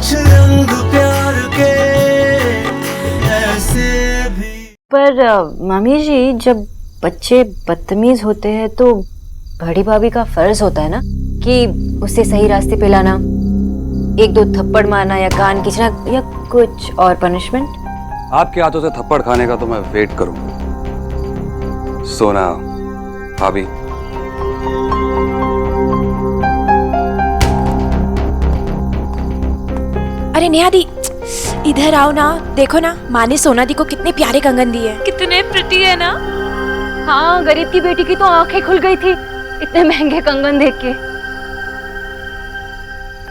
कुछ रंग प्यार के ऐसे भी। पर मामी जी, जब बच्चे बदतमीज होते हैं तो बड़ी भाभी का फर्ज होता है ना कि उसे सही रास्ते पे लाना, एक दो थप्पड़ मारना या कान खींचना या कुछ और पनिशमेंट। आपके हाथों से थप्पड़ खाने का तो मैं वेट करूंगा। सोना भाभी, अरे नेहा दी, इधर आओ ना। देखो ना, माँ ने सोना दी को कितने प्यारे कंगन दिए हैं। कितने प्रिटी है ना। हाँ, गरीब की बेटी की तो आंखें खुल गई थी इतने महंगे कंगन देख के।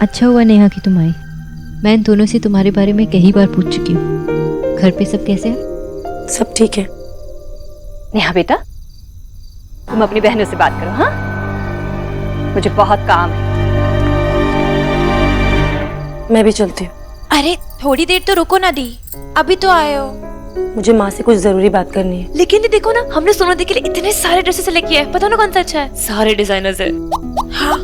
अच्छा हुआ नेहा कि तुम आई। मैं इन दोनों से तुम्हारे बारे में कई बार पूछ चुकी हूँ। घर पे सब कैसे हैं? सब ठीक है। नेहा बेटा, तुम अपनी बहनों से बात करो। हाँ, मुझे बहुत काम है। मैं भी चलती हूँ। अरे थोड़ी देर तो रुको ना दी, अभी तो आए हो। मुझे माँ से कुछ जरूरी बात करनी है। लेकिन देखो ना, हमने सोना दी के लिए इतने सारे ड्रेसेस सेलेक्ट किए हैं। पता ना कौन सा अच्छा है। सारे डिजाइनर्स है। हाँ,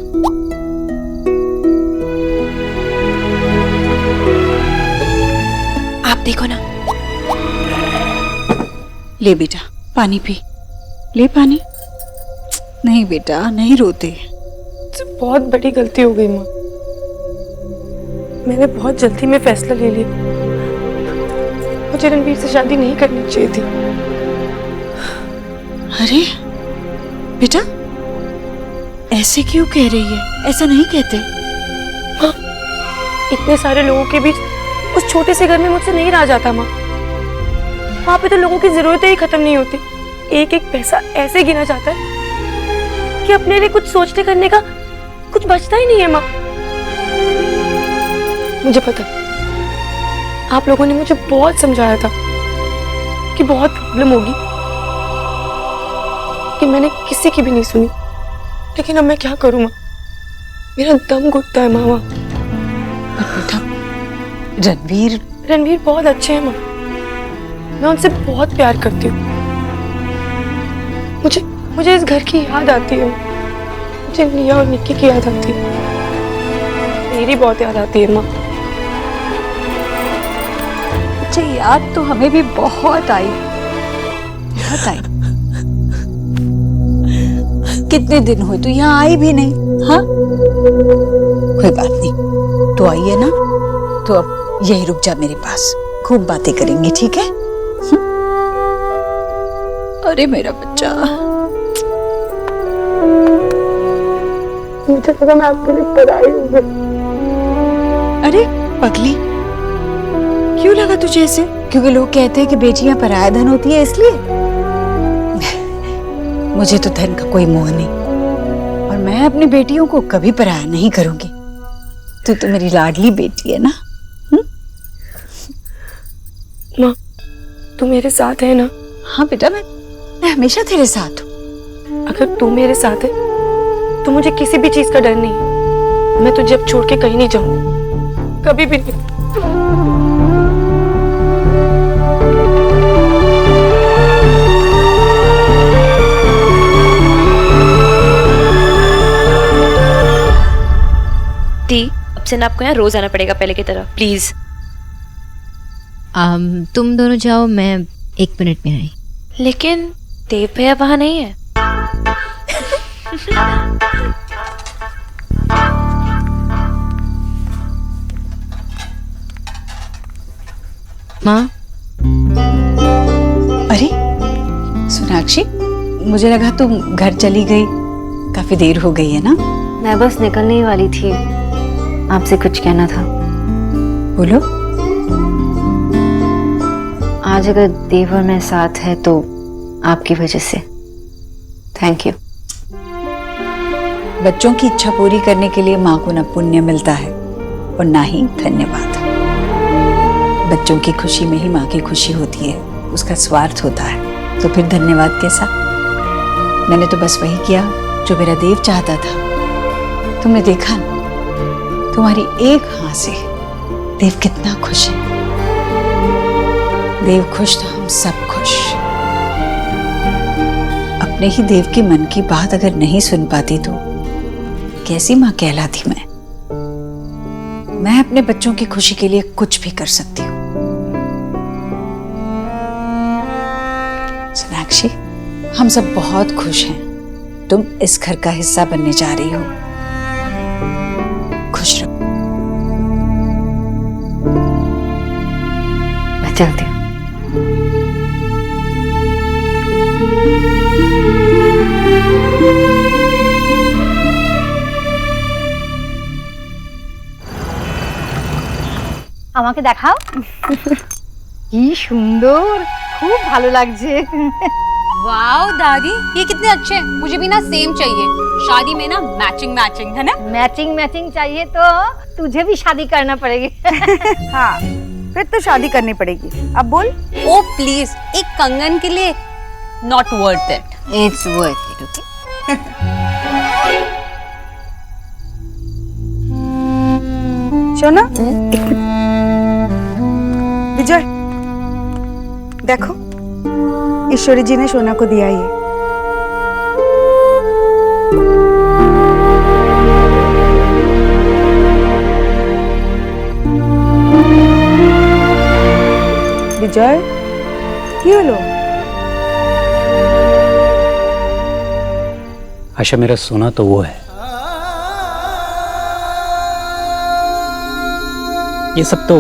आप देखो ना। ले बेटा, पानी पी। ले पानी। नहीं बेटा, नहीं रोते। बहुत बड़ी गलती हो गई माँ। मैंने बहुत जल्दी में फैसला ले लिया। मुझे रणवीर से शादी नहीं करनी चाहिए थी। अरे बेटा, ऐसे क्यों कह रही है? ऐसा नहीं कहते। हाँ, इतने सारे लोगों के बीच उस छोटे से घर में मुझसे नहीं रहा जाता माँ। वहां पे तो लोगों की जरूरतें ही खत्म नहीं होती। एक एक पैसा ऐसे गिना जाता है कि अपने लिए कुछ सोचने करने का कुछ बचता ही नहीं है माँ। मुझे पता, आप लोगों ने मुझे बहुत समझाया था कि बहुत प्रॉब्लम होगी, कि मैंने किसी की भी नहीं सुनी। लेकिन अब मैं क्या करूं माँ? मेरा दम घुटता है मामा। बेटा, रणवीर बहुत अच्छे हैं माँ। मैं उनसे बहुत प्यार करती हूँ। मुझे इस घर की याद आती है। मुझे निया और निक्की की याद आती है। मेरी बहुत याद आती है माँ। मुझे याद तो हमें भी बहुत आई। कितने दिन हुए तू यहाँ आई भी नहीं। हाँ, कोई बात नहीं, तू आई है ना, तो अब यही रुक जा मेरे पास। खूब बातें करेंगे, ठीक है? अरे मेरा बच्चा, मुझे लगा मैं आपके लिए पराई हूँ। अरे पगली, क्यों लगा तुझे ऐसे? क्योंकि लोग कहते हैं कि बेटियां पराया धन होती है, इसलिए। मुझे तो धन का कोई मोह नहीं, और मैं अपनी बेटियों को कभी पराया नहीं करूंगी। तू तो मेरी लाडली बेटी है ना। माँ, तू मेरे साथ है ना? हाँ बेटा, मैं हमेशा तेरे साथ हूँ। अगर तू मेरे साथ है तो मुझे किसी भी चीज का डर नहीं। मैं तुझे अब छोड़ के कहीं नहीं जाऊंगी, कभी भी नहीं। दी, अब से ना आपको यहाँ रोज आना पड़ेगा पहले की तरह, प्लीज। तुम दोनों जाओ, मैं 1 मिनट में आई। लेकिन देव भैया वहां नहीं है। माँ, अरे सोनाक्षी, मुझे लगा तुम घर चली गई। काफी देर हो गई है ना? मैं बस निकलने ही वाली थी, आपसे कुछ कहना था। बोलो। आज अगर देव और मैं साथ है तो आपकी वजह से। Thank you. बच्चों की इच्छा पूरी करने के लिए माँ को न पुण्य मिलता है और ना ही धन्यवाद। बच्चों की खुशी में ही माँ की खुशी होती है, उसका स्वार्थ होता है, तो फिर धन्यवाद कैसा? मैंने तो बस वही किया जो मेरा देव चाहता था। तुमने देखा ना, तुम्हारी एक हाँ से देव कितना खुश है। देव खुश तो हम सब खुश। अपने ही देव के मन की बात अगर नहीं सुन पाती तो कैसी माँ कहलाती मैं? मैं अपने बच्चों की खुशी के लिए कुछ भी कर सकती हूँ। सोनाक्षी, हम सब बहुत खुश हैं। तुम इस घर का हिस्सा बनने जा रही हो। खुश रहो। मैं चलती हूँ। আমাকে দেখাও। কি সুন্দর, খুব ভালো লাগছে। वाओ दादी, ये कितने अच्छे हैं। मुझे भी ना सेम चाहिए। शादी में ना मैचिंग मैचिंग, है ना? मैचिंग मैचिंग चाहिए तो तुझे भी शादी करना पड़ेगी। हाँ, फिर तो शादी करनी पड़ेगी। अब बोल। ओ प्लीज, एक कंगन के लिए not worth it. It's worth it, okay? सोना, विजय, देखो ईश्वरी जी ने सोना को दिया ये। विजय, কি হলো? आशा, मेरा सोना तो वो है। ये सब तो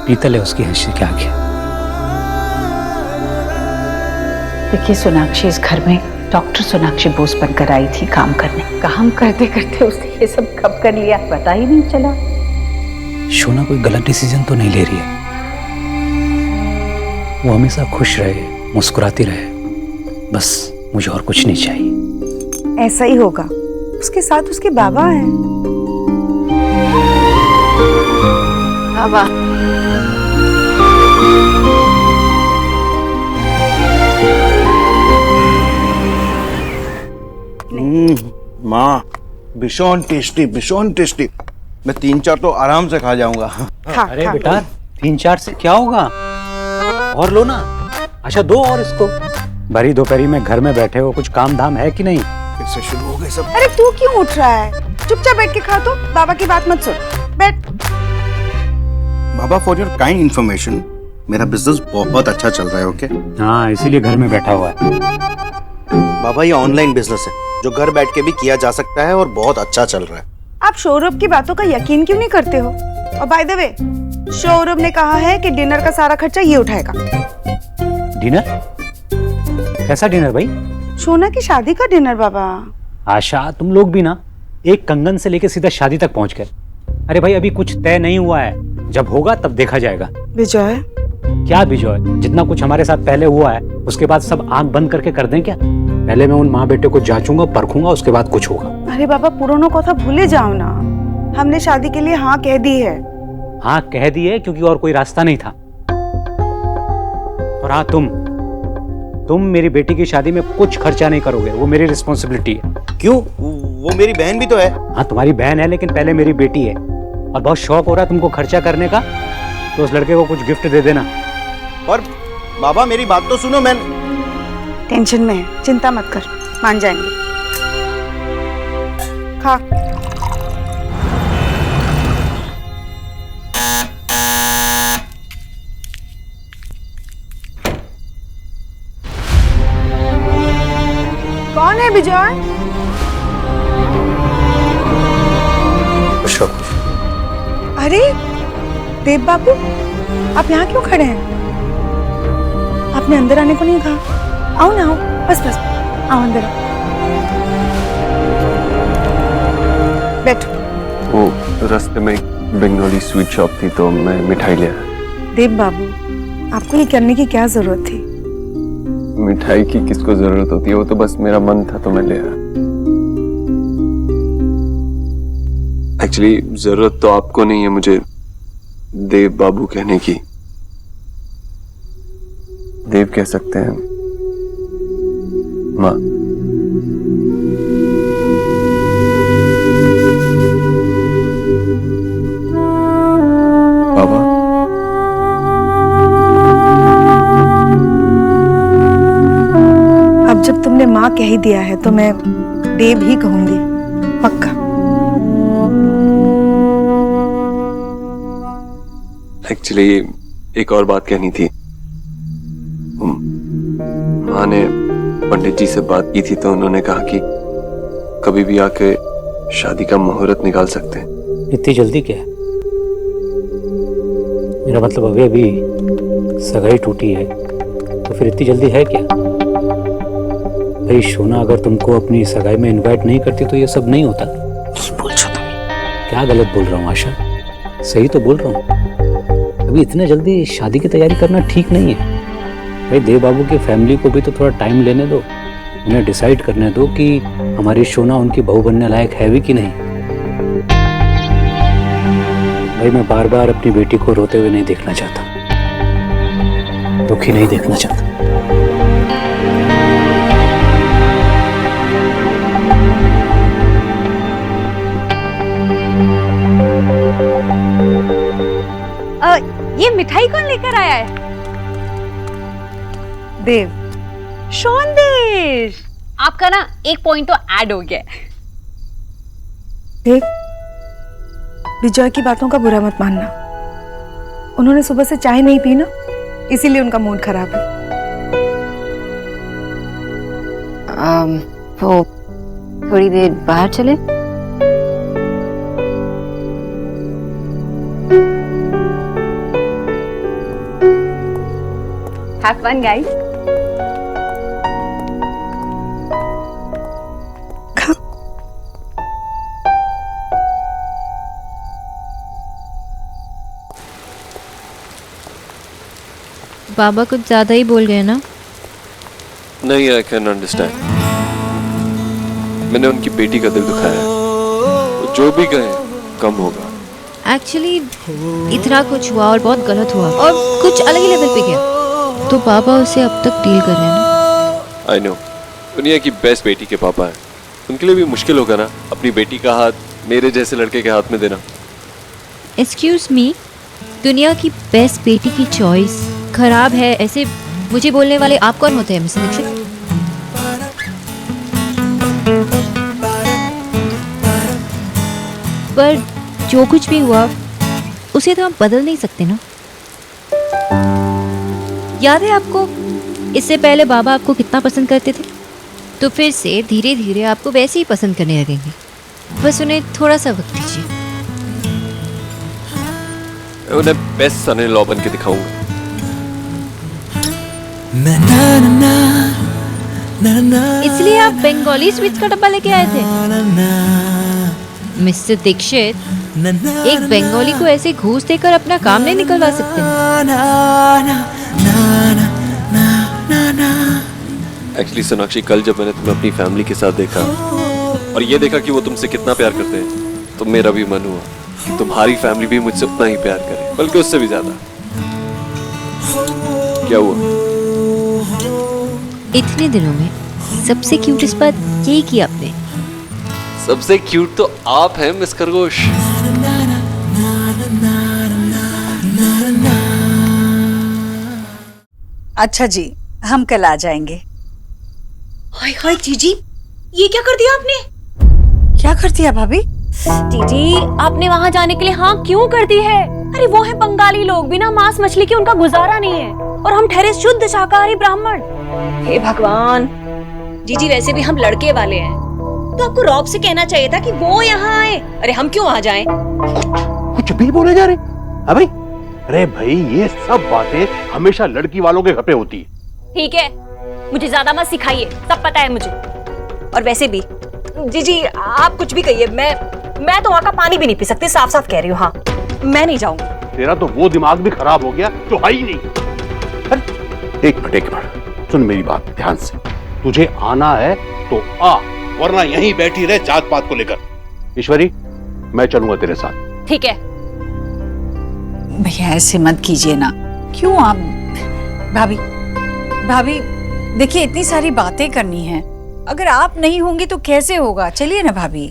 पीतल है उसकी हंसी के आगे। देखिए सोनाक्षी इस घर में डॉक्टर सोनाक्षी बोस बनकर आई थी काम करने। काम करते करते उसने ये सब कब कर लिया पता ही नहीं चला। सोना कोई गलत डिसीजन तो नहीं ले रही है। वो हमेशा खुश रहे, मुस्कुराती रहे, बस मुझे और कुछ नहीं चाहिए। ऐसा ही होगा। उसके साथ उसके बाबा हैं। बाबा, माँ, भीषण टेस्टी, भीषण टेस्टी। मैं 3-4 तो आराम से खा जाऊंगा। अरे बेटा, 3-4 से क्या होगा? और लो ना। अच्छा, दो और इसको। भरी दोपहरी में घर में बैठे हो, कुछ काम धाम है कि नहीं? फिर से शुरू हो गए सब। अरे तू क्यों उठ रहा है? चुपचाप बैठ के खा। तो बाबा की बात मत सुन, बैठ। बाबा, फॉर योर काइंड इन्फॉर्मेशन, मेरा बिजनेस बहुत अच्छा चल रहा है। ओके हाँ, इसीलिए घर में बैठा हुआ है। बाबा, ये ऑनलाइन बिजनेस है जो घर बैठ के भी किया जा सकता है और बहुत अच्छा चल रहा है। आप सौरभ की बातों का यकीन क्यों नहीं करते हो? और बाय द वे, सौरभ ने कहा है कि डिनर का सारा खर्चा ये उठाएगा। डिनर? कैसा डिनर भाई? सोना की शादी का डिनर बाबा। आशा, तुम लोग भी ना एक कंगन से लेके सीधा शादी तक पहुंच गए। अरे भाई, अभी कुछ तय नहीं हुआ है। जब होगा तब देखा जाएगा। विजय, क्या विजय? जितना कुछ हमारे साथ पहले हुआ है उसके बाद सब आंख बंद करके कर दें क्या? पहले मैं उन माँ बेटे को जांचूंगा, परखूंगा, उसके बाद कुछ होगा। अरे बाबा, पुरानो कथा भूले जाओ ना। हमने शादी के लिए हाँ कह दी है। हाँ कह दी है क्योंकि और कोई रास्ता नहीं था। और हाँ, तुम मेरी बेटी की शादी में कुछ खर्चा नहीं करोगे, वो मेरी रिस्पॉन्सिबिलिटी है। क्यों? वो मेरी बहन भी तो है। हाँ, तुम्हारी बहन है, लेकिन पहले मेरी बेटी है। और बहुत शौक हो रहा है तुमको खर्चा करने का, तो उस लड़के को कुछ गिफ्ट दे देना। और बाबा, मेरी बात तो सुनो। मैं टेंशन में है, चिंता मत कर, मान जाएंगे। खा। कौन है विजय? खुश रहो। अरे देव बाबू, आप यहाँ क्यों खड़े हैं? आपने अंदर आने को नहीं कहा? आओ ना, आओ, बस बस, आओ अंदर आओ। बैठो। वो रास्ते में एक बंगाली स्वीट शॉप थी तो मैं मिठाई ले आया। देव बाबू, आपको ये करने की क्या जरूरत थी? मिठाई की किसको जरूरत होती है? वो तो बस मेरा मन था तो मैं ले आया। एक्चुअली जरूरत तो आपको नहीं है मुझे देव बाबू कहने की। देव कह सकते हैं माँ। बाबा, अब जब तुमने माँ कह ही दिया है तो मैं देव ही कहूंगी, पक्का। एक्चुअली एक और बात कहनी थी। माँ ने पंडित जी से बात की थी तो उन्होंने कहा कि कभी भी आके शादी का मुहूर्त निकाल सकते हैं। इतनी जल्दी क्या है? मेरा मतलब अभी अभी सगाई टूटी है तो फिर इतनी जल्दी है क्या? भाई सोना अगर तुमको अपनी सगाई में इनवाइट नहीं करती तो ये सब नहीं होता। बोल छो तुम। क्या गलत बोल रहा हूँ आशा? सही तो बोल रहा हूँ। अभी इतने जल्दी शादी की तैयारी करना ठीक नहीं है। भाई देव बाबू की फैमिली को भी तो थोड़ा टाइम लेने दो, उन्हें डिसाइड करने दो कि हमारी सोना उनकी बहू बनने लायक है भी कि नहीं। भाई मैं बार बार अपनी बेटी को रोते हुए नहीं देखना चाहता, दुखी नहीं देखना चाहता। ये मिठाई कौन लेकर आया है? देव। शौंदेश, आपका ना एक पॉइंट तो ऐड हो गया है। देख, विजय की बातों का बुरा मत मानना। उन्होंने सुबह से चाय नहीं पी ना, इसीलिए उनका मूड खराब है। वो थोड़ी देर बाहर चले। Have fun, guys. बाबा कुछ ज्यादा ही बोल गए ना? नहीं, आई कैन अंडरस्टैंड। मैंने उनकी बेटी का दिल दुखाया है। वो जो भी कहे कम होगा। एक्चुअली इतना कुछ हुआ और बहुत गलत हुआ और कुछ अलग ही लेवल पे गया, तो पापा उसे अब तक डील कर रहे हैं ना। आई नो, दुनिया की बेस्ट बेटी के पापा हैं। उनके लिए भी मुश्किल होगा ना अपनी बेटी का हाथ मेरे जैसे लड़के के हाथ में देना। एक्सक्यूज मी, दुनिया की बेस्ट बेटी की चॉइस खराब है ऐसे मुझे बोलने वाले आप कौन होते हैं मिस्टर दीक्षित? पर जो कुछ भी हुआ उसे तो हम बदल नहीं सकते ना। याद है आपको इससे पहले बाबा आपको कितना पसंद करते थे, तो फिर से धीरे धीरे आपको वैसे ही पसंद करने लगेंगे। बस उन्हें थोड़ा सा वक्त दीजिए। उन्हें बेस्ट सन इन लॉ बन के दिखाऊंगा। इसलिए आप बंगाली स्वीट्स का डब्बा लेके आए थे? मिस्टर दीक्षित, एक बंगाली को ऐसे घूस देकर अपना काम नहीं निकलवा सकते। एक्चुअली सोनाक्षी, कल जब मैंने तुम्हें अपनी फैमिली के साथ देखा और ये देखा कि वो तुमसे कितना प्यार करते हैं, तो मेरा भी मन हुआ कि तुम्हारी फैमिली भी मुझसे उतना ही प्यार करे, बल्कि उससे भी ज्यादा। क्या हुआ? इतने दिनों में सबसे क्यूटेस्ट बात यही की आपने। सबसे क्यूट तो आप हैं मिस खरगोश। अच्छा जी, हम कल आ जाएंगे। हाय हाय जीजी, ये क्या कर दिया आपने? क्या कर दिया भाभी? जीजी, आपने वहाँ जाने के लिए हाँ क्यों कर दी है? अरे वो है बंगाली लोग, बिना मांस मछली के उनका गुजारा नहीं है, और हम ठहरे शुद्ध शाकाहारी ब्राह्मण। हे भगवान। जीजी, वैसे भी हम लड़के वाले हैं, तो आपको रॉब से कहना चाहिए था कि वो यहाँ आए। अरे हम क्यों वहाँ जाएं? कुछ भी बोले जा रहे। अरे भाई, ये सब बातें हमेशा लड़की वालों के घर पे होती है। ठीक है, मुझे ज्यादा मत सिखाइए, सब पता है मुझे। और वैसे भी जीजी, आप कुछ भी कहिए, मैं तो वहाँ का पानी भी नहीं पी सकती, साफ साफ कह रही हूँ। हाँ, मैं नहीं जाऊंगी। तेरा तो वो दिमाग भी खराब हो गया जो है ही नहीं। एक मिनट, सुन मेरी बात ध्यान से। तुझे आना है तो आ, वरना यहीं बैठी रहे जात पात को लेकर। ईश्वरी, मैं चलूंगा तेरे साथ। ठीक है। भैया ऐसे मत कीजिए ना। क्यों आप? भाभी देखिए, इतनी सारी बातें करनी है, अगर आप नहीं होंगी तो कैसे होगा? चलिए ना भाभी।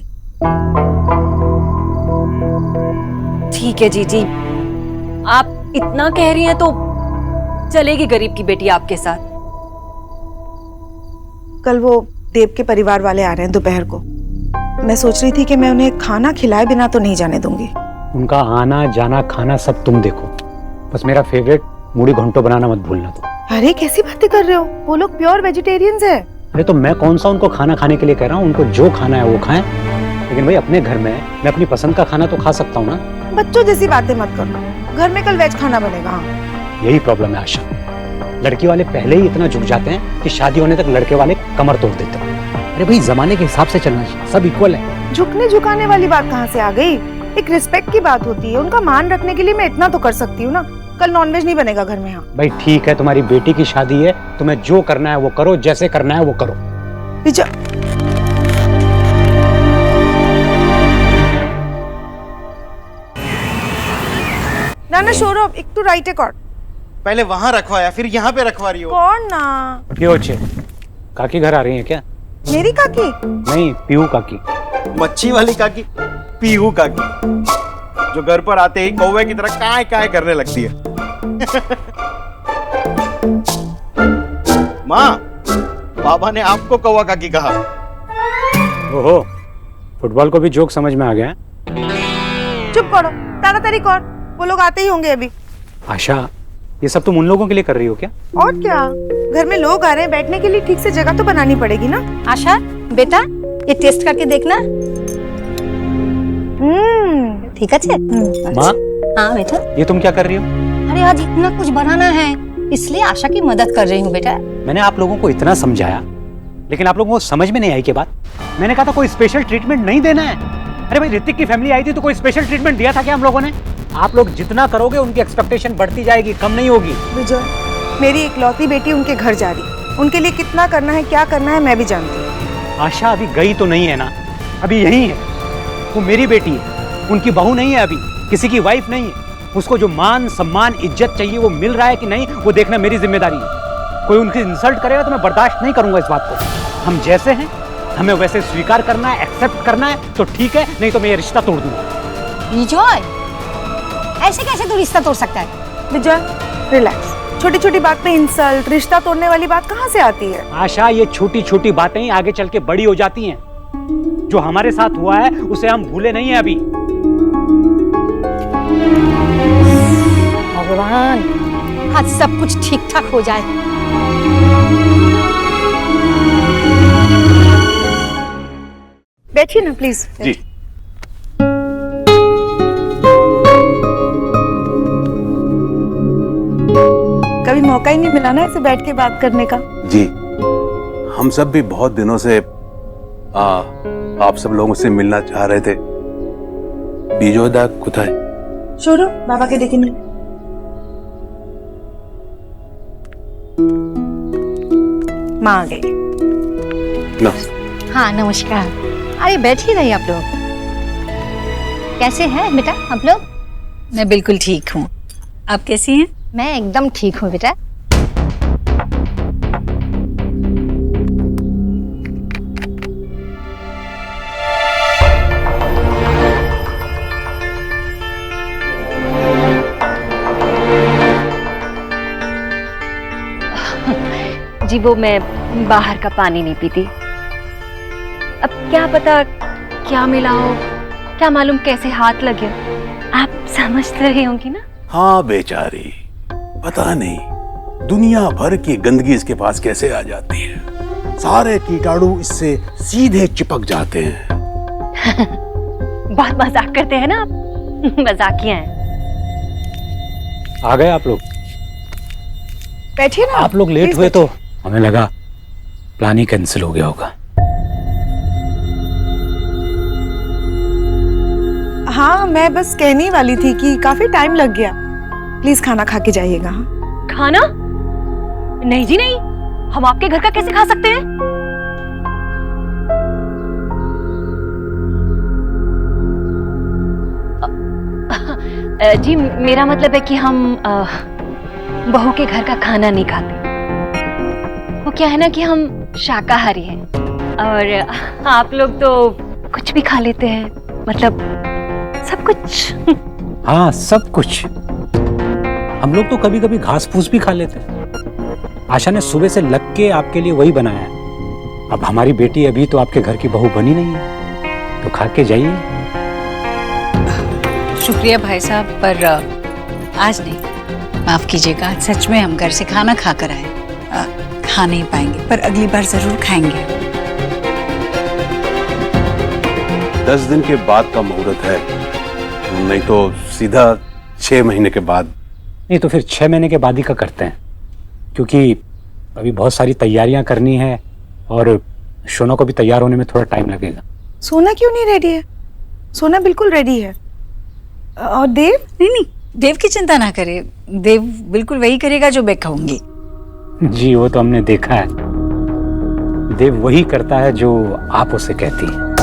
ठीक है जीजी, आप इतना कह रही हैं तो चलेगी गरीब की बेटी आपके साथ। कल वो देव के परिवार वाले आ रहे हैं दोपहर को। मैं सोच रही थी कि मैं उन्हें खाना खिलाए बिना तो नहीं जाने दूंगी। उनका आना जाना खाना सब तुम देखो, बस मेरा फेवरेट मूढ़ी घंटो बनाना मत भूलना तुम। अरे कैसी बातें कर रहे हो, वो लोग प्योर वेजिटेरियंस है। अरे तो मैं कौन सा उनको खाना खाने के लिए कह रहा हूँ, उनको जो खाना है वो खाएं। लेकिन भाई अपने घर में मैं अपनी पसंद का खाना तो खा सकता हूँ ना। बच्चों जैसी बातें मत करो, घर में कल वेज खाना बनेगा। यही प्रॉब्लम है आशा, लड़की वाले पहले ही इतना झुक जाते हैं कि शादी होने तक लड़के वाले कमर तोड़ देते हैं। अरे भाई जमाने के हिसाब से चलना चाहिए, सब इक्वल है। झुकने झुकाने वाली बात कहाँ से आ गई? एक रिस्पेक्ट की बात होती है, उनका मान रखने के लिए मैं इतना तो कर सकती हूँ ना। कल नॉनवेज नहीं बनेगा घर में। यहाँ भाई ठीक है, तुम्हारी बेटी की शादी है, तुम्हें जो करना है वो करो, जैसे करना है वो करो। ना सौरभ, एक तो राइट है कौन? पहले वहां रखवाया फिर यहाँ पे रखवा रही हो। कौन ना? काकी घर आ रही है क्या? मेरी काकी? नहीं, पीहू काकी। मच्छी वाली काकी, पीहू काकी, जो घर पर आते ही कौवे की तरह काय काय करने लगती है। माँ, बाबा ने आपको कौवा काकी कहा। ओहो, फुटबॉल को भी जोक समझ में आ गया है। चुप करो, ताड़ाताड़ी कौन? वो लोग आते ही होंगे अभी। आशा, ये सब तुम उन लोगों के लिए कर रही हो क्या? और क्या, घर में लोग आ रहे हैं, बैठने के लिए ठीक से जगह तो बनानी पड़ेगी ना। आशा बेटा, ये टेस्ट करके देखना। ठीक है। माँ, हाँ बेटा। ये तुम क्या कर रही हो? अरे आज इतना कुछ बनाना है, इसलिए आशा की मदद कर रही हूँ बेटा। मैंने आप लोगों को इतना समझाया, लेकिन आप लोगों को समझ में नहीं आई। के बाद मैंने कहा था कोई स्पेशल ट्रीटमेंट नहीं देना है। अरे भाई, ऋतिक की फैमिली आई थी तो कोई स्पेशल ट्रीटमेंट दिया था क्या हम लोगों ने? आप लोग जितना करोगे उनकी एक्सपेक्टेशन बढ़ती जाएगी, कम नहीं होगी। विजय, मेरी इकलौती बेटी उनके घर जा रही, उनके लिए कितना करना है, क्या करना है, मैं भी जानती हूँ। आशा अभी गई तो नहीं है ना, अभी यही है। वो मेरी बेटी है, उनकी बहू नहीं है, अभी किसी की वाइफ नहीं है। उसको जो मान सम्मान इज्जत चाहिए वो मिल रहा है कि नहीं, वो देखना मेरी जिम्मेदारी है। कोई उनकी इंसल्ट करेगा तो मैं बर्दाश्त नहीं करूंगा इस बात को। हम जैसे हैं हमें वैसे स्वीकार करना है, एक्सेप्ट करना है तो ठीक है, नहीं तो मैं ये रिश्ता तोड़ दूंगा। विजय, ऐसे कैसे तू रिश्ता तोड़ सकता है? विजय रिलैक्स, छोटी छोटी बात पे इंसल्ट, रिश्ता तोड़ने वाली बात कहाँ से आती है? आशा, ये छोटी छोटी बातें ही आगे चल के बड़ी हो जाती हैं। जो हमारे साथ हुआ है उसे हम भूले नहीं है अभी। भगवान, आज सब कुछ ठीक ठाक हो जाए। बैठिए ना प्लीज। जी। कभी मौका ही नहीं मिला ना ऐसे बैठ के बात करने का। जी, हम सब भी बहुत दिनों से आप सब लोगों से मिलना चाह रहे थे। बीजोदा कुताय? छोड़ो, बाबा के देखे नहीं। माँ आ गई। हाँ नमस्कार। अरे बैठ ही रही आप लोग। कैसे हैं बेटा आप लोग? मैं बिल्कुल ठीक हूँ, आप कैसी हैं? मैं एकदम ठीक हूँ बेटा। जी वो मैं बाहर का पानी नहीं पीती। अब क्या पता क्या मिला हो, क्या मालूम कैसे हाथ लगे। आप समझ तो रही होंगी ना? हाँ बेचारी, पता नहीं दुनिया भर की गंदगी इसके पास कैसे आ जाती है। सारे कीटाणु इससे सीधे चिपक जाते हैं। बहुत मजाक करते हैं ना आप। मजाकिया हैं। आ गए आप लोग? बैठिए ना। आप लोग लेट हुए तो हमें लगा प्लान ही कैंसिल हो गया होगा। हाँ, मैं बस कहने वाली थी कि काफी टाइम लग गया। प्लीज खाना खा के जाइएगा। खाना? नहीं जी नहीं, हम आपके घर का कैसे खा सकते हैं? जी मेरा मतलब है कि हम बहू के घर का खाना नहीं खाते। वो क्या है ना कि हम शाकाहारी हैं और आप लोग तो कुछ भी खा लेते हैं, मतलब सब कुछ। हाँ सब कुछ। हम लोग तो कभी कभी घास फूस भी खा लेते हैं। आशा ने सुबह से लग के आपके लिए वही बनाया है। अब हमारी बेटी अभी तो आपके घर की बहू बनी नहीं है, तो खा के जाइए। शुक्रिया भाई साहब, पर आज नहीं। माफ कीजिएगा, सच में हम घर से खाना खा कर आए। खा नहीं पाएंगे, पर अगली बार जरूर खाएंगे। 10 दिन के बाद का मुहूर्त है, नहीं तो सीधा 6 महीने के बाद। नहीं तो फिर 6 महीने के बाद ही का करते हैं, क्योंकि अभी बहुत सारी तैयारियां करनी है और शोना को भी तैयार होने में थोड़ा टाइम लगेगा। सोना क्यों नहीं रेडी है? सोना बिल्कुल रेडी है। और देव? नहीं, देव की चिंता ना करे, देव बिल्कुल वही करेगा जो मैं कहूंगी। जी वो तो हमने देखा है, देव वही करता है जो आप उसे कहती हैं।